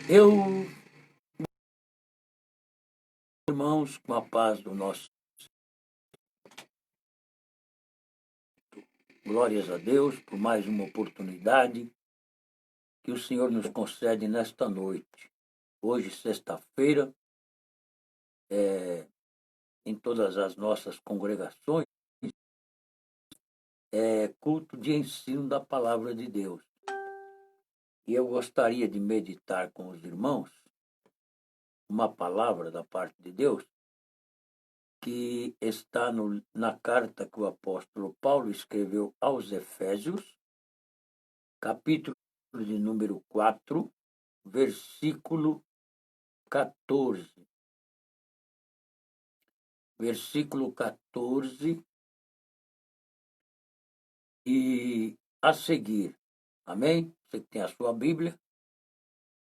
Eu, irmãos, com a paz do nosso, glórias a Deus por mais uma oportunidade que o Senhor nos concede nesta noite. Hoje, sexta-feira, em todas as nossas congregações, é culto de ensino da palavra de Deus. E eu gostaria de meditar com os irmãos uma palavra da parte de Deus que está na carta que o apóstolo Paulo escreveu aos Efésios, capítulo de número 4, versículo 14. Versículo 14 e a seguir. Amém? Você que tem a sua Bíblia,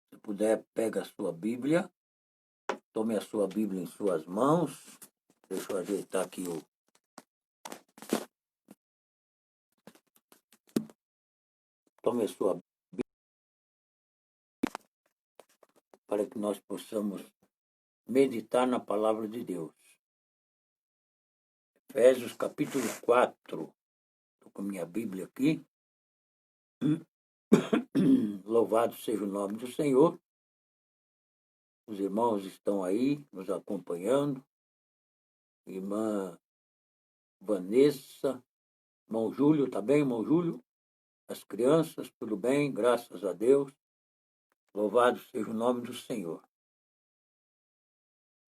se puder, pega a sua Bíblia, tome a sua Bíblia em suas mãos. Deixa eu ajeitar aqui o... Tome a sua Bíblia para que nós possamos meditar na palavra de Deus. Efésios capítulo 4. Estou com a minha Bíblia aqui. Louvado seja o nome do Senhor. Os irmãos estão aí nos acompanhando. Irmã Vanessa, irmão Júlio, tá bem, irmão Júlio? As crianças, tudo bem, graças a Deus. Louvado seja o nome do Senhor.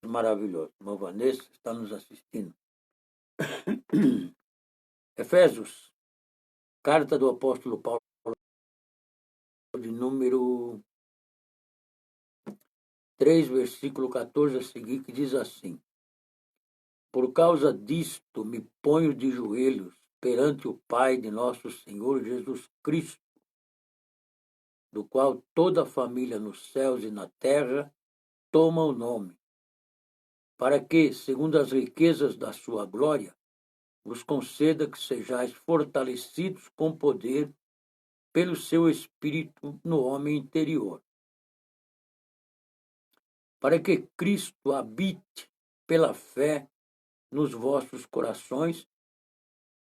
Maravilhoso. Irmã Vanessa está nos assistindo. Efésios, carta do apóstolo Paulo, de número 3, versículo 14 a seguir, que diz assim: Por causa disto me ponho de joelhos perante o Pai de nosso Senhor Jesus Cristo, do qual toda a família nos céus e na terra toma o nome, para que, segundo as riquezas da sua glória, vos conceda que sejais fortalecidos com poder pelo seu Espírito no homem interior, para que Cristo habite pela fé nos vossos corações,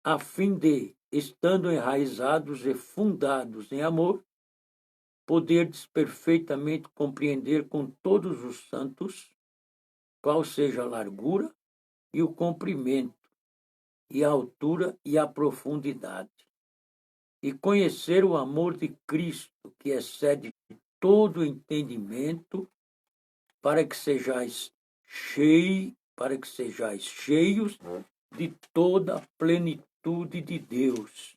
a fim de, estando enraizados e fundados em amor, poderdes perfeitamente compreender com todos os santos qual seja a largura e o comprimento, e a altura e a profundidade, e conhecer o amor de Cristo, que excede todo entendimento, para que sejais cheios de toda a plenitude de Deus.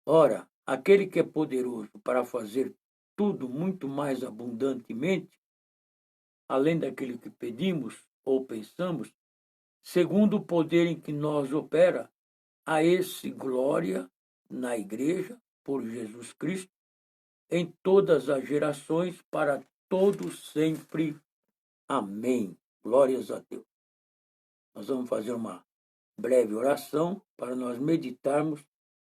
Ora, aquele que é poderoso para fazer tudo muito mais abundantemente, além daquilo que pedimos ou pensamos, segundo o poder em que nós opera, a esse glória na Igreja, por Jesus Cristo, em todas as gerações, para todos sempre. Amém. Glórias a Deus. Nós vamos fazer uma breve oração para nós meditarmos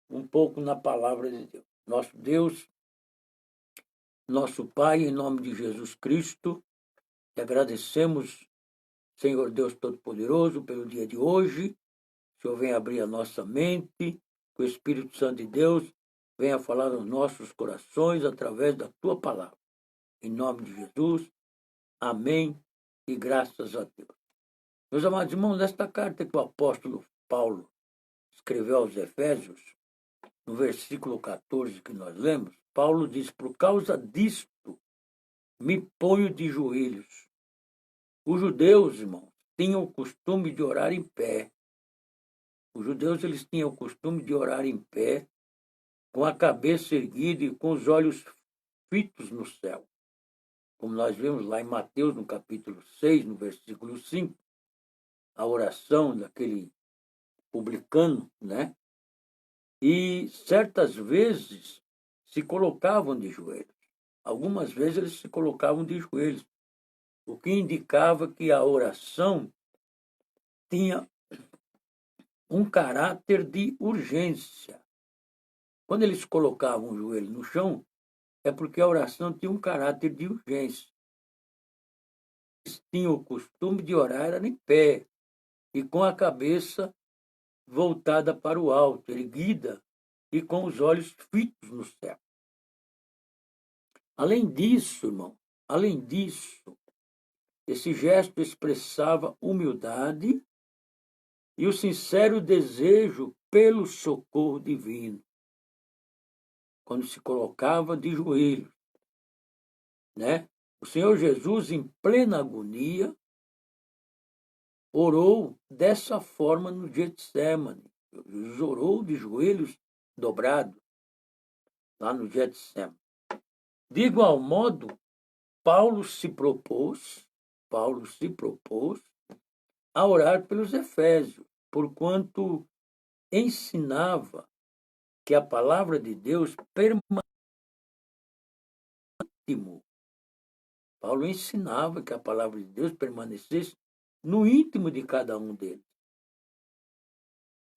um pouco na palavra de Deus. Nosso Deus, nosso Pai, em nome de Jesus Cristo, te agradecemos, Senhor Deus Todo-Poderoso, pelo dia de hoje. O Senhor venha abrir a nossa mente, que o Espírito Santo de Deus venha falar aos nossos corações através da tua palavra. Em nome de Jesus, amém e graças a Deus. Meus amados irmãos, nesta carta que o apóstolo Paulo escreveu aos Efésios, no versículo 14 que nós lemos, Paulo diz: por causa disto me ponho de joelhos. Os judeus, irmãos, tinham o costume de orar em pé. Os judeus eles tinham o costume de orar em pé, com a cabeça erguida e com os olhos fitos no céu. Como nós vemos lá em Mateus, no capítulo 6, no versículo 5, a oração daquele publicano, né? E certas vezes se colocavam de joelhos. Algumas vezes eles se colocavam de joelhos, o que indicava que a oração tinha um caráter de urgência. Quando eles colocavam o joelho no chão, é porque a oração tinha um caráter de urgência. Eles tinham o costume de orar era em pé e com a cabeça voltada para o alto, erguida e com os olhos fitos no céu. Além disso, irmão, além disso, esse gesto expressava humildade e o sincero desejo pelo socorro divino, quando se colocava de joelhos, né? O Senhor Jesus, em plena agonia, orou dessa forma no Getsemane. Jesus orou de joelhos dobrados, lá no Getsemane. De igual modo, Paulo se propôs a orar pelos efésios, porquanto ensinava que a palavra de Deus permanece. Paulo ensinava que a palavra de Deus permanecesse no íntimo de cada um deles.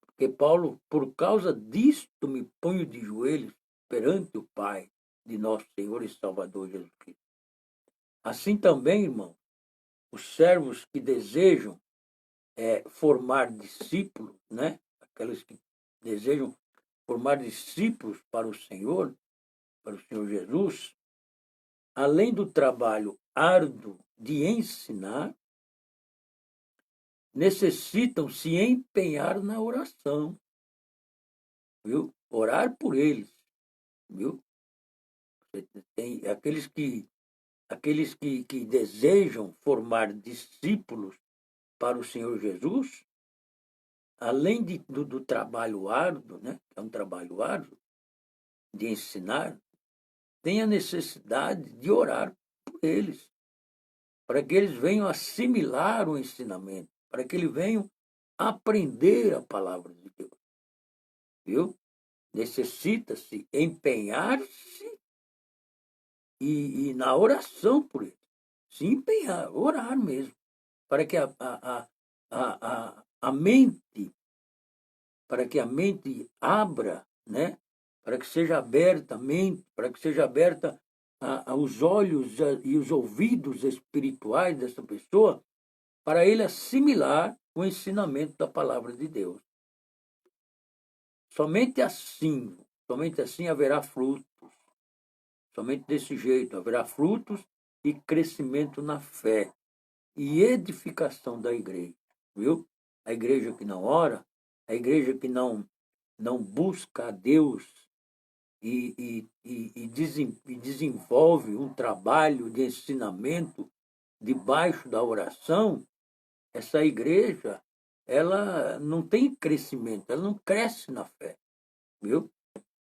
Porque Paulo, por causa disto, me ponho de joelhos perante o Pai de nosso Senhor e Salvador Jesus Cristo. Assim também, irmão, os servos que desejam formar discípulos, né? Aqueles que desejam formar discípulos para o Senhor Jesus, além do trabalho árduo de ensinar, necessitam se empenhar na oração, viu? Orar por eles, viu? Tem aqueles que desejam formar discípulos para o Senhor Jesus, além do trabalho árduo, né? É um trabalho árduo de ensinar, tem a necessidade de orar por eles, para que eles venham assimilar o ensinamento, para que eles venham aprender a palavra de Deus. Viu? Necessita-se empenhar-se e na oração por eles. Se empenhar, orar mesmo, para que a mente, para que a mente abra, né? Para que seja aberta a mente, para que seja aberta os olhos e os ouvidos espirituais dessa pessoa, para ele assimilar o ensinamento da palavra de Deus. Somente assim haverá frutos. Somente desse jeito haverá frutos e crescimento na fé e edificação da igreja, viu? A igreja que não ora, a igreja que não busca a Deus e desenvolve um trabalho de ensinamento debaixo da oração, essa igreja, ela não tem crescimento, ela não cresce na fé, viu?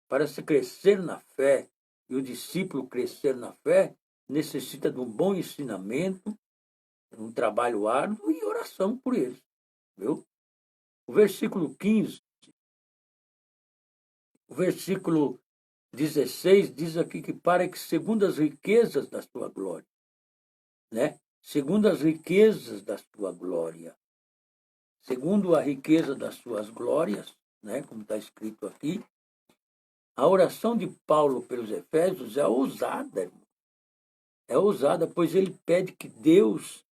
Para se crescer na fé e o discípulo crescer na fé, necessita de um bom ensinamento, um trabalho árduo e oração por eles, viu? O versículo 15, o versículo 16 diz aqui que para que segundo as riquezas da sua glória, né? Segundo as riquezas da sua glória, segundo a riqueza das suas glórias, né? Como está escrito aqui, a oração de Paulo pelos Efésios é ousada, irmão. É ousada, pois ele pede que Deus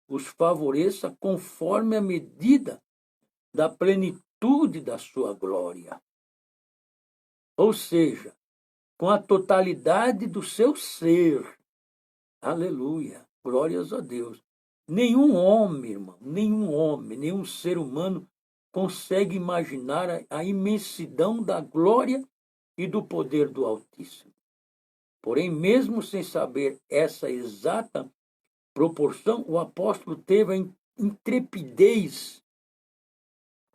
os favoreça conforme a medida da plenitude da sua glória. Ou seja, com a totalidade do seu ser. Aleluia, glórias a Deus. Nenhum homem, irmão, nenhum ser humano consegue imaginar a imensidão da glória e do poder do Altíssimo. Porém, mesmo sem saber essa exata proporção, o apóstolo teve a intrepidez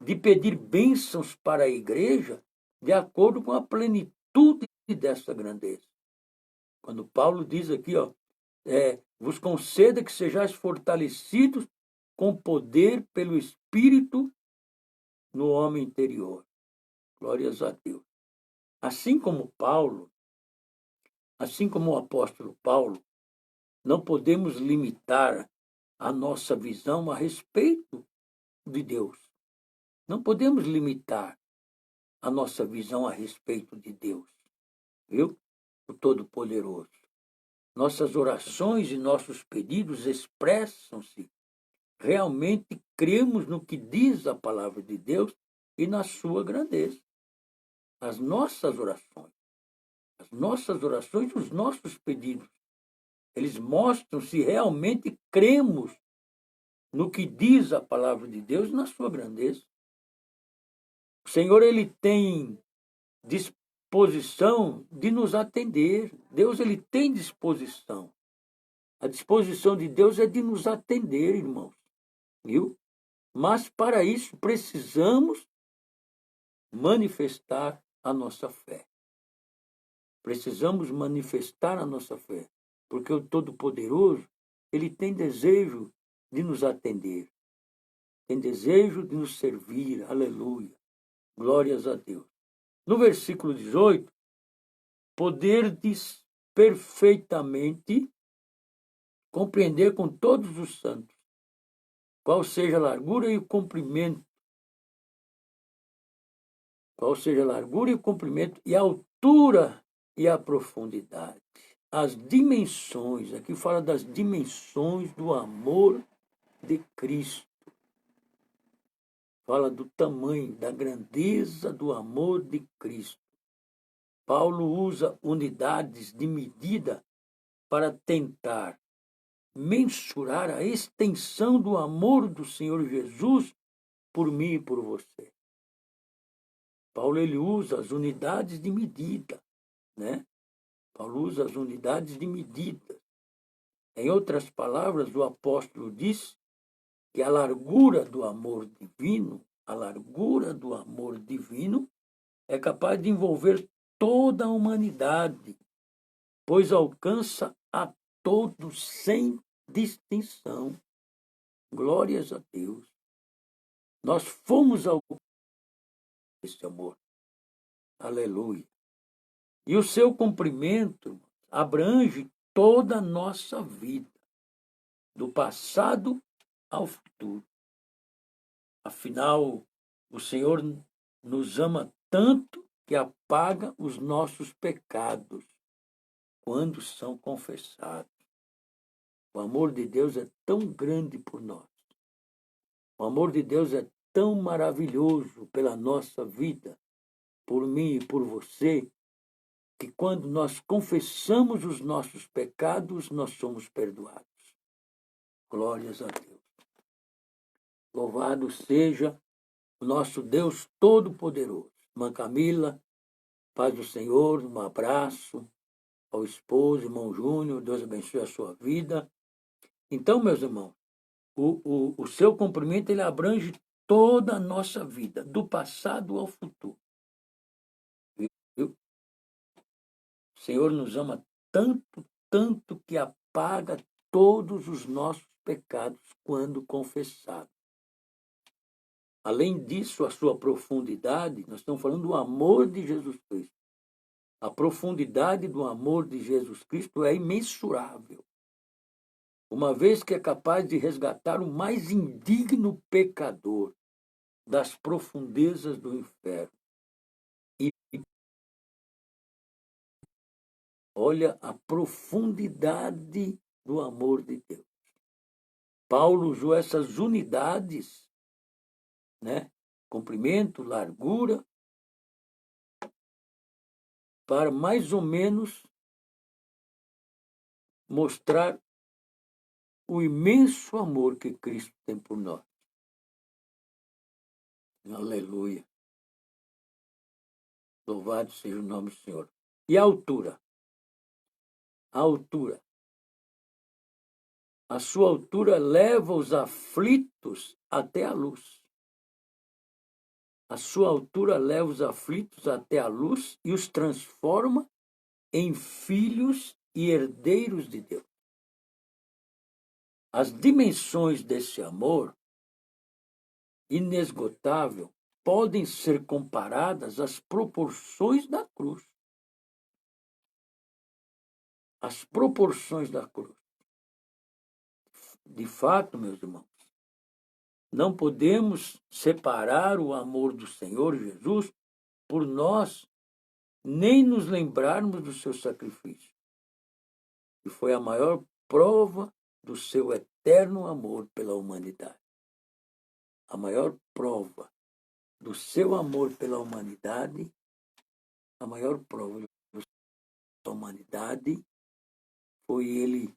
de pedir bênçãos para a igreja de acordo com a plenitude dessa grandeza. Quando Paulo diz aqui, vos conceda que sejais fortalecidos com poder pelo Espírito no homem interior. Glórias a Deus. Assim como o apóstolo Paulo, não podemos limitar a nossa visão a respeito de Deus. Não podemos limitar a nossa visão a respeito de Deus, viu? o Todo-Poderoso. Nossas orações e nossos pedidos expressam-se. Realmente cremos no que diz a palavra de Deus e na sua grandeza. As nossas orações, os nossos pedidos, eles mostram se realmente cremos no que diz a palavra de Deus e na sua grandeza. O Senhor, ele tem disposição de nos atender. Deus, ele tem disposição. A disposição de Deus é de nos atender, irmãos. Viu? Mas para isso precisamos manifestar a nossa fé. Precisamos manifestar a nossa fé, porque o Todo-Poderoso, ele tem desejo de nos atender. Tem desejo de nos servir. Aleluia. Glórias a Deus. No versículo 18, poderdes perfeitamente compreender com todos os santos qual seja a largura e o comprimento, e a altura e a profundidade. As dimensões, aqui fala das dimensões do amor de Cristo. Fala do tamanho, da grandeza do amor de Cristo. Paulo usa unidades de medida para tentar mensurar a extensão do amor do Senhor Jesus por mim e por você. Paulo, ele usa as unidades de medida, né? Paulo usa as unidades de medida. Em outras palavras, o apóstolo diz que a largura do amor divino é capaz de envolver toda a humanidade, pois alcança a todos sem distinção. Glórias a Deus. Nós fomos ao esse amor. Aleluia. E o seu cumprimento abrange toda a nossa vida, do passado ao futuro. Afinal, o Senhor nos ama tanto que apaga os nossos pecados quando são confessados. O amor de Deus é tão grande por nós. O amor de Deus é tão maravilhoso pela nossa vida, por mim e por você, que quando nós confessamos os nossos pecados, nós somos perdoados. Glórias a Deus. Louvado seja o nosso Deus Todo-Poderoso. Irmã Camila, paz do Senhor, um abraço ao esposo, irmão Júnior, Deus abençoe a sua vida. Então, meus irmãos, o seu cumprimento, ele abrange toda a nossa vida, do passado ao futuro. Viu? O Senhor nos ama tanto, tanto que apaga todos os nossos pecados quando confessados. Além disso, a sua profundidade, nós estamos falando do amor de Jesus Cristo. A profundidade do amor de Jesus Cristo é imensurável, uma vez que é capaz de resgatar o mais indigno pecador das profundezas do inferno. E olha a profundidade do amor de Deus. Paulo usou essas unidades, né? Comprimento, largura, para mais ou menos mostrar o imenso amor que Cristo tem por nós. Aleluia. Louvado seja o nome do Senhor. E a altura? A altura. A sua altura leva os aflitos até a luz. A sua altura leva os aflitos até a luz e os transforma em filhos e herdeiros de Deus. As dimensões desse amor inesgotável podem ser comparadas às proporções da cruz. As proporções da cruz. De fato, meus irmãos, não podemos separar o amor do Senhor Jesus por nós nem nos lembrarmos do seu sacrifício, que foi a maior prova do seu eterno amor pela humanidade. A maior prova do seu amor pela humanidade, a maior prova da humanidade foi ele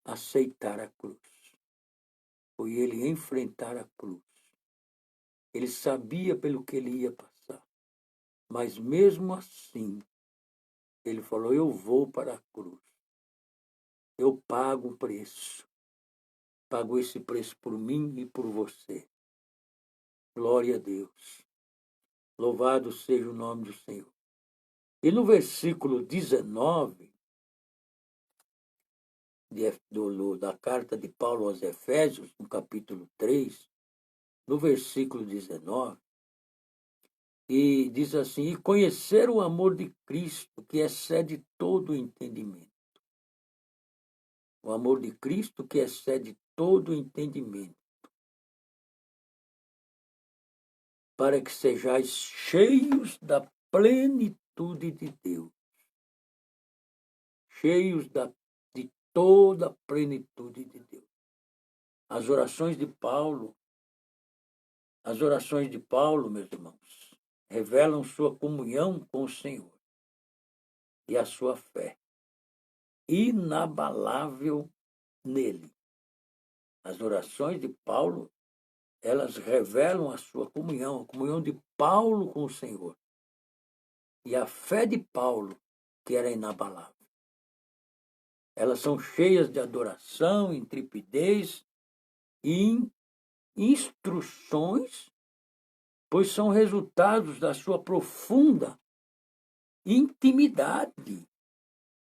aceitar a cruz. Foi ele enfrentar a cruz. Ele sabia pelo que ele ia passar. Mas mesmo assim, ele falou, eu vou para a cruz. Eu pago o preço. Pago esse preço por mim e por você. Glória a Deus. Louvado seja o nome do Senhor. E no versículo 19 da carta de Paulo aos Efésios, no capítulo 3, no versículo 19, e diz assim, e conhecer o amor de Cristo, que excede todo o entendimento. O amor de Cristo que excede todo o entendimento. Para que sejais cheios da plenitude de Deus. Cheios de toda a plenitude de Deus. As orações de Paulo, meus irmãos, revelam sua comunhão com o Senhor e a sua fé inabalável nele. As orações de Paulo, elas revelam a sua comunhão, a comunhão de Paulo com o Senhor e a fé de Paulo, que era inabalável. Elas são cheias de adoração, intrepidez e instruções, pois são resultados da sua profunda intimidade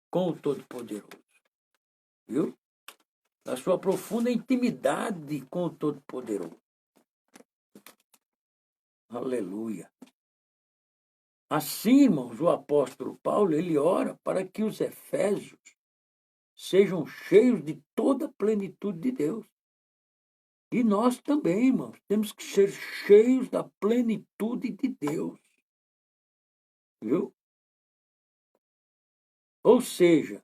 com o Todo-Poderoso. Viu? Da sua profunda intimidade com o Todo-Poderoso. Aleluia. Assim, irmãos, o apóstolo Paulo, ele ora para que os efésios sejam cheios de toda a plenitude de Deus. E nós também, irmãos, temos que ser cheios da plenitude de Deus. Viu? Ou seja,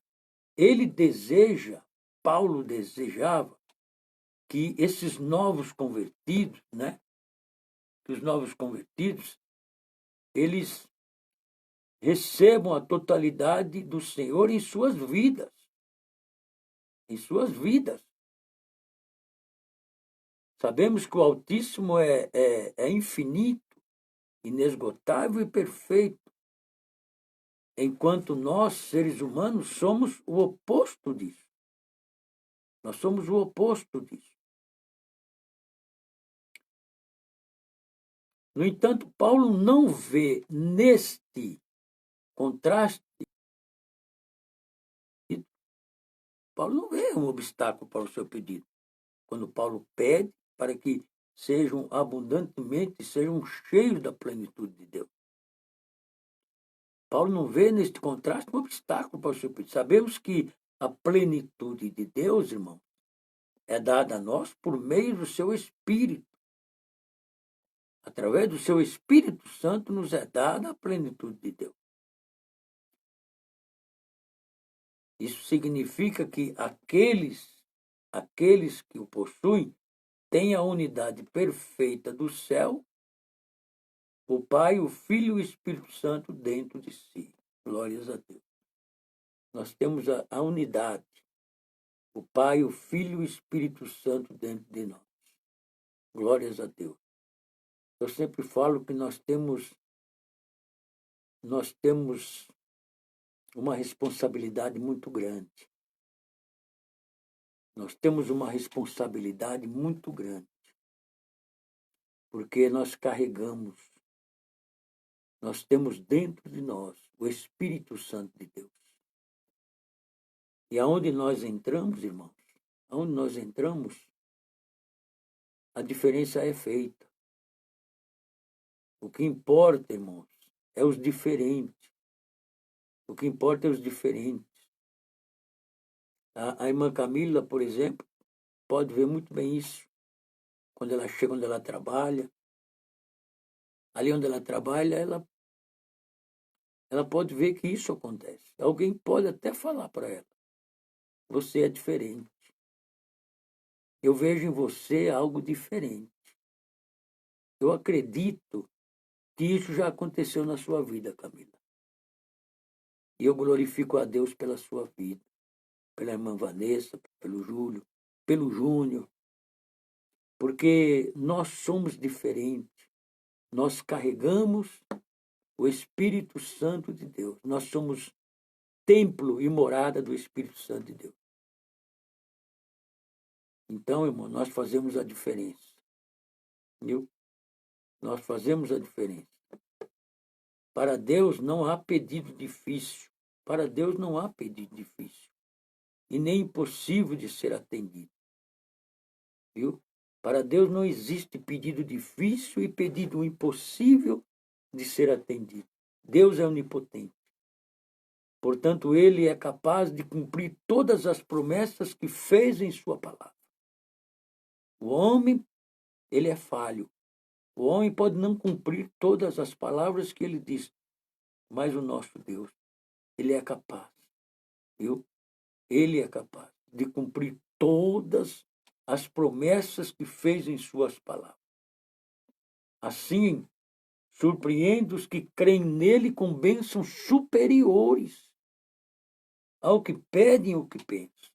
Paulo desejava que esses novos convertidos, que os novos convertidos, eles recebam a totalidade do Senhor em suas vidas. Em suas vidas. Sabemos que o Altíssimo é infinito, inesgotável e perfeito, enquanto nós, seres humanos, somos o oposto disso. Nós somos o oposto disso. No entanto, Paulo não vê neste contraste, Paulo não vê um obstáculo para o seu pedido. Quando Paulo pede para que sejam abundantemente, sejam cheios da plenitude de Deus. Paulo não vê neste contraste um obstáculo para o seu pedido. Sabemos que a plenitude de Deus, irmão, é dada a nós por meio do seu Espírito. Através do seu Espírito Santo nos é dada a plenitude de Deus. Isso significa que aqueles que o possuem têm a unidade perfeita do céu, o Pai, o Filho e o Espírito Santo dentro de si. Glórias a Deus. Nós temos a unidade, o Pai, o Filho e o Espírito Santo dentro de nós. Glórias a Deus. Eu sempre falo que nós temos uma responsabilidade muito grande. Nós temos uma responsabilidade muito grande, porque nós temos dentro de nós o Espírito Santo de Deus. E aonde nós entramos, irmãos, a diferença é feita. O que importa, irmãos, é os diferentes. O que importa é os diferentes. A irmã Camila, por exemplo, pode ver muito bem isso. Quando ela chega, onde ela trabalha. Ali onde ela trabalha, ela pode ver que isso acontece. Alguém pode até falar para ela: você é diferente. Eu vejo em você algo diferente. Eu acredito que isso já aconteceu na sua vida, Camila. E eu glorifico a Deus pela sua vida, pela irmã Vanessa, pelo Júlio, pelo Júnior, porque nós somos diferentes. Nós carregamos o Espírito Santo de Deus. Nós somos templo e morada do Espírito Santo de Deus. Então, irmão, nós fazemos a diferença. Viu? Nós fazemos a diferença. Para Deus não há pedido difícil. Para Deus não há pedido difícil. E nem impossível de ser atendido. Viu? Para Deus não existe pedido difícil e pedido impossível de ser atendido. Deus é onipotente. Portanto, ele é capaz de cumprir todas as promessas que fez em sua palavra. O homem, ele é falho. O homem pode não cumprir todas as palavras que ele diz, mas o nosso Deus, ele é capaz, viu? Ele é capaz de cumprir todas as promessas que fez em suas palavras. Assim, surpreende os que creem nele com bênçãos superiores ao que pedem ou que pensam.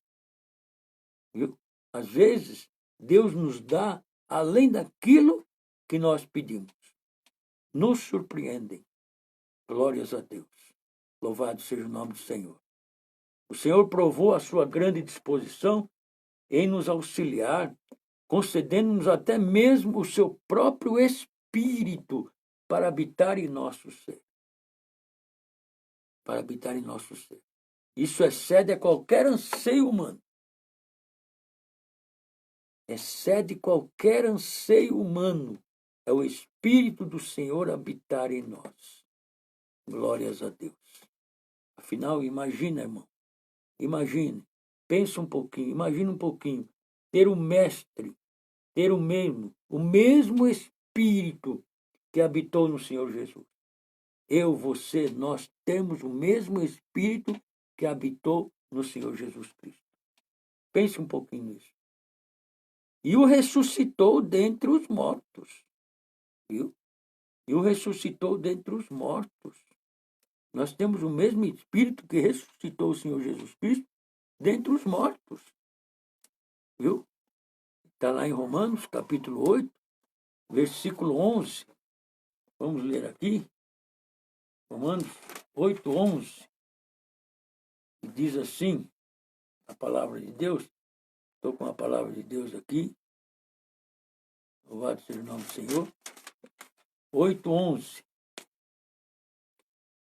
Viu? Às vezes, Deus nos dá além daquilo que nós pedimos. Nos surpreendem. Glórias a Deus. Louvado seja o nome do Senhor. O Senhor provou a sua grande disposição em nos auxiliar, concedendo-nos até mesmo o seu próprio Espírito para habitar em nosso ser. Para habitar em nosso ser. Isso excede a qualquer anseio humano. Excede qualquer anseio humano. É o Espírito do Senhor habitar em nós. Glórias a Deus. Afinal, imagina, irmão. Imagine. Pensa um pouquinho. Imagina um pouquinho. Ter o Mestre, ter o mesmo Espírito que habitou no Senhor Jesus. Eu, você, nós temos o mesmo Espírito que habitou no Senhor Jesus Cristo. Pense um pouquinho nisso. E o ressuscitou dentre os mortos. Viu? E o ressuscitou dentre os mortos. Nós temos o mesmo Espírito que ressuscitou o Senhor Jesus Cristo dentre os mortos. Viu? Está lá em Romanos, capítulo 8, versículo 11. Vamos ler aqui. Romanos 8, 11. E diz assim, a palavra de Deus. Estou com a palavra de Deus aqui. Louvado seja o nome do Senhor. 8, 11.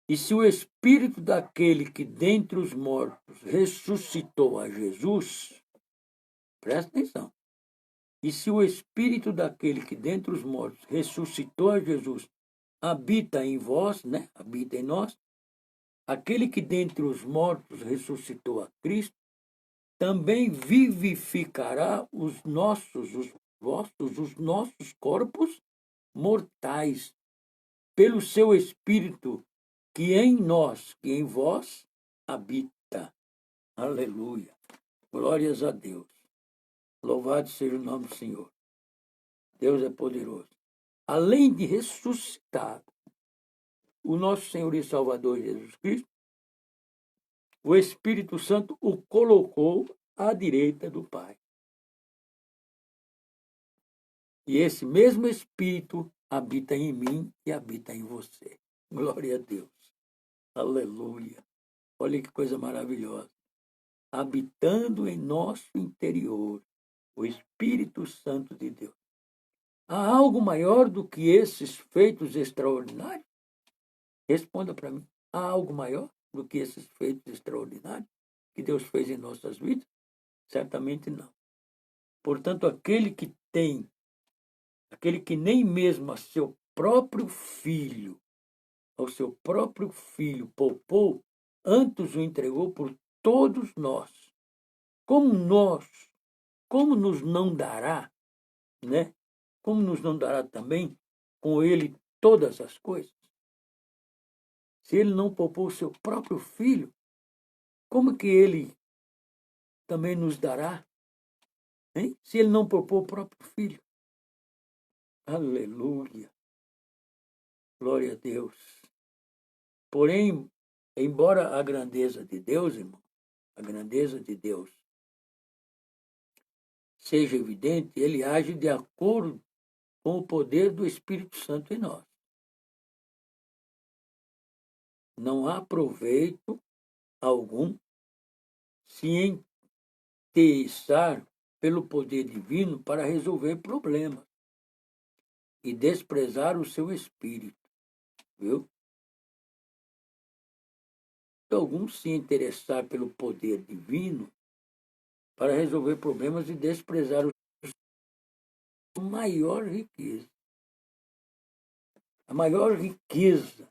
E se o Espírito daquele que dentre os mortos ressuscitou a Jesus, presta atenção. E se o Espírito daquele que dentre os mortos ressuscitou a Jesus habita em vós, né? Habita em nós, aquele que dentre os mortos ressuscitou a Cristo, também vivificará os nossos corpos mortais, pelo seu Espírito que em nós, que em vós habita. Aleluia. Glórias a Deus. Louvado seja o nome do Senhor. Deus é poderoso. Além de ressuscitar o nosso Senhor e Salvador Jesus Cristo, o Espírito Santo o colocou à direita do Pai. E esse mesmo Espírito habita em mim e habita em você. Glória a Deus. Aleluia. Olha que coisa maravilhosa. Habitando em nosso interior, o Espírito Santo de Deus. Há algo maior do que esses feitos extraordinários? Responda para mim. Há algo maior do que esses feitos extraordinários que Deus fez em nossas vidas? Certamente não. Portanto, aquele que nem mesmo ao seu próprio filho poupou, antes o entregou por todos nós. Como nos não dará, né? Como nos não dará também com ele todas as coisas? Se ele não poupou o seu próprio filho, como que ele também nos dará? Hein? Se ele não poupou o próprio filho. Aleluia. Glória a Deus. Porém, embora a grandeza de Deus, irmão, a grandeza de Deus seja evidente, ele age de acordo com o poder do Espírito Santo em nós. Não há proveito algum se interessar pelo poder divino para resolver problemas e desprezar o seu espírito, viu? Se algum se interessar pelo poder divino para resolver problemas e desprezar a maior riqueza. A maior riqueza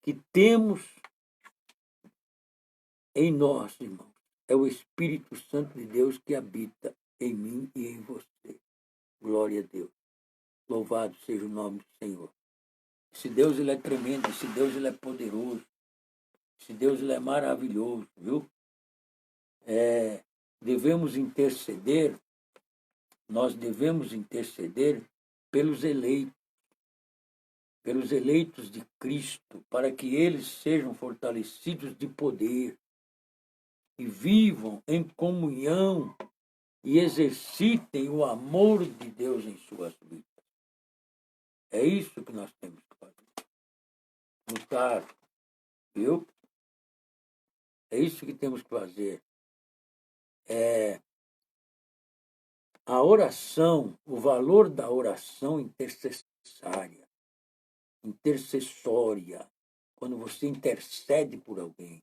que temos em nós, irmãos, é o Espírito Santo de Deus que habita em mim e em você. Glória a Deus. Louvado seja o nome do Senhor. Esse Deus, ele é tremendo, esse Deus, ele é poderoso, esse Deus, ele é maravilhoso, viu? Devemos interceder, nós devemos interceder pelos eleitos de Cristo, para que eles sejam fortalecidos de poder e vivam em comunhão e exercitem o amor de Deus em suas vidas. É isso que nós temos que fazer. Lutar, viu? É isso que temos que fazer. A oração, o valor da oração intercessória, quando você intercede por alguém.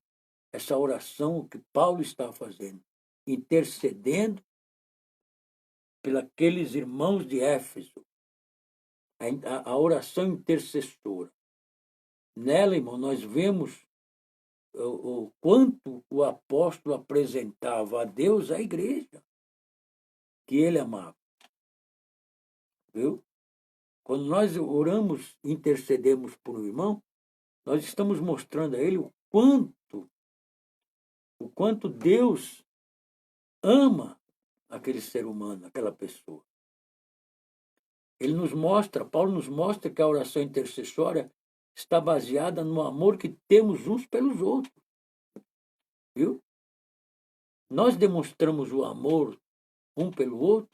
Essa oração que Paulo está fazendo, intercedendo pelos irmãos de Éfeso, a oração intercessora. Nela, irmão, nós vemos o quanto o apóstolo apresentava a Deus à igreja, que ele amava. Viu? Quando nós oramos, intercedemos por um irmão, nós estamos mostrando a ele o quanto Deus ama aquele ser humano, aquela pessoa. Paulo nos mostra que a oração intercessória está baseada no amor que temos uns pelos outros. Viu? Nós demonstramos o amor um pelo outro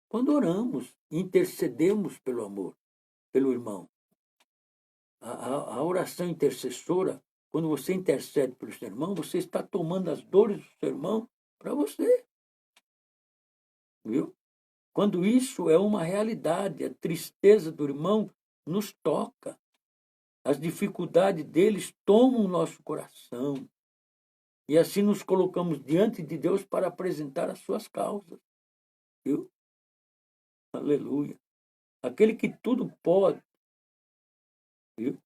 quando oramos, intercedemos pelo amor, pelo irmão. A oração intercessora, quando você intercede pelo seu irmão, você está tomando as dores do seu irmão para você. Viu? Quando isso é uma realidade, a tristeza do irmão nos toca. As dificuldades deles tomam o nosso coração. E assim nos colocamos diante de Deus para apresentar as suas causas. Viu? Aleluia. Aquele que tudo pode. Viu?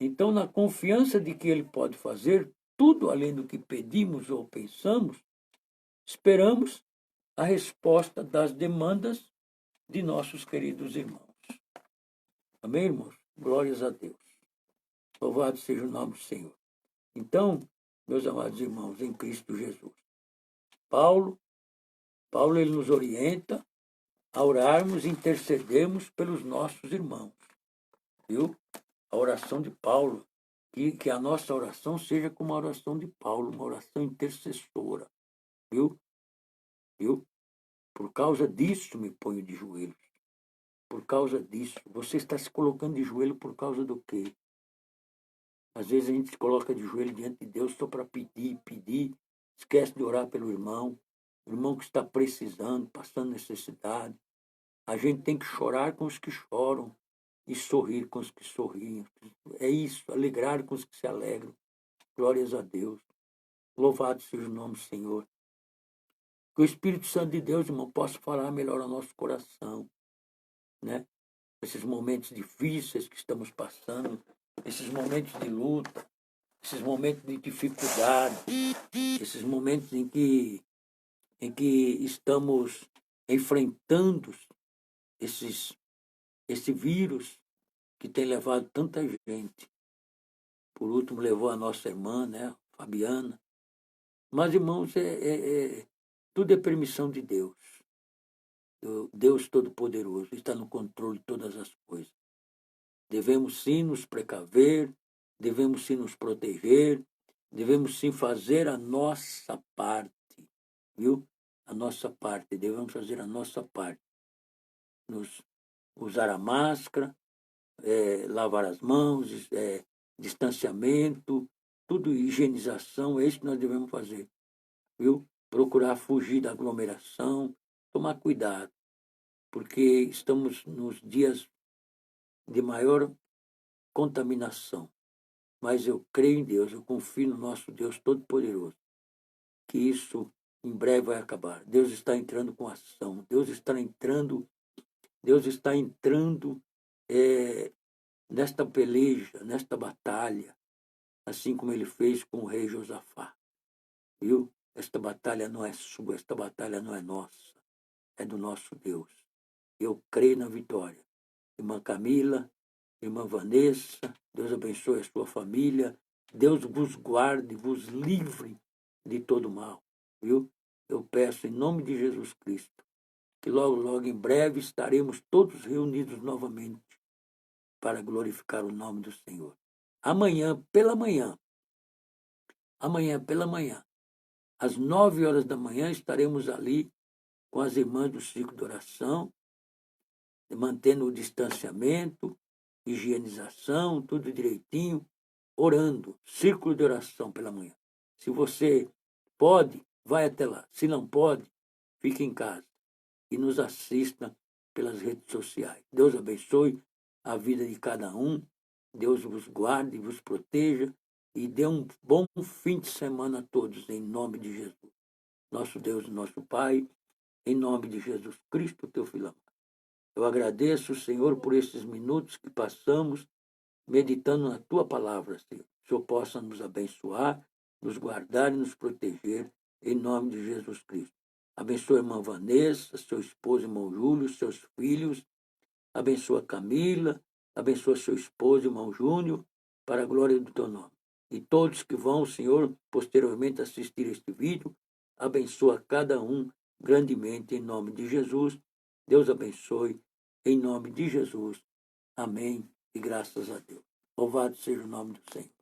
Então, na confiança de que ele pode fazer tudo além do que pedimos ou pensamos, esperamos a resposta das demandas de nossos queridos irmãos. Amém, irmãos? Glórias a Deus. Louvado seja o nome do Senhor. Então, meus amados irmãos, em Cristo Jesus, Paulo ele nos orienta a orarmos e intercedermos pelos nossos irmãos. Viu? A oração de Paulo, que a nossa oração seja como a oração de Paulo, uma oração intercessora. Viu? Viu? Por causa disso me ponho de joelhos. Por causa disso. Você está se colocando de joelho por causa do quê? Às vezes a gente se coloca de joelho diante de Deus só para pedir, esquece de orar pelo irmão, o irmão que está precisando, passando necessidade. A gente tem que chorar com os que choram e sorrir com os que sorriem. É isso, alegrar com os que se alegram. Glórias a Deus. Louvado seja o nome do Senhor. Que o Espírito Santo de Deus, irmão, possa falar melhor ao nosso coração, né? Esses momentos difíceis que estamos passando, esses momentos de luta, esses momentos de dificuldade, esses momentos em que estamos enfrentando esse vírus que tem levado tanta gente. por último levou a nossa irmã, né, Fabiana. Mas, irmãos, tudo é permissão de Deus. O Deus Todo-Poderoso está no controle de todas as coisas. Devemos sim nos precaver, devemos sim nos proteger, devemos sim fazer a nossa parte, viu? A nossa parte, devemos fazer a nossa parte. Usar a máscara, lavar as mãos, distanciamento, tudo higienização, é isso que nós devemos fazer, viu? Procurar fugir da aglomeração, tomar cuidado, porque estamos nos dias de maior contaminação. Mas eu creio em Deus, eu confio no nosso Deus Todo-Poderoso, que isso em breve vai acabar. Deus está entrando com ação, Deus está entrando nesta peleja, nesta batalha, assim como ele fez com o rei Josafá. Viu? Esta batalha não é sua, esta batalha não é nossa, é do nosso Deus. Eu creio na vitória. Irmã Camila, irmã Vanessa, Deus abençoe a sua família, Deus vos guarde, vos livre de todo mal, viu? Eu peço em nome de Jesus Cristo, que logo, logo em breve estaremos todos reunidos novamente para glorificar o nome do Senhor. Amanhã pela manhã, às 9 horas da manhã, estaremos ali com as irmãs do ciclo de oração, mantendo o distanciamento, higienização, tudo direitinho, orando, círculo de oração pela manhã. Se você pode, vai até lá. Se não pode, fique em casa e nos assista pelas redes sociais. Deus abençoe a vida de cada um, Deus vos guarde, vos proteja e dê um bom fim de semana a todos, em nome de Jesus. Nosso Deus e nosso Pai, em nome de Jesus Cristo, teu Filho amado. Eu agradeço, Senhor, por esses minutos que passamos meditando na Tua palavra, Senhor. Que o Senhor possa nos abençoar, nos guardar e nos proteger, em nome de Jesus Cristo. Abençoa a irmã Vanessa, seu esposo, irmão Júlio, seus filhos. Abençoa Camila, abençoa seu esposo, irmão Júnior, para a glória do Teu nome. E todos que vão, Senhor, posteriormente assistir este vídeo, abençoa cada um grandemente, em nome de Jesus. Deus abençoe, em nome de Jesus. Amém e graças a Deus. Louvado seja o nome do Senhor.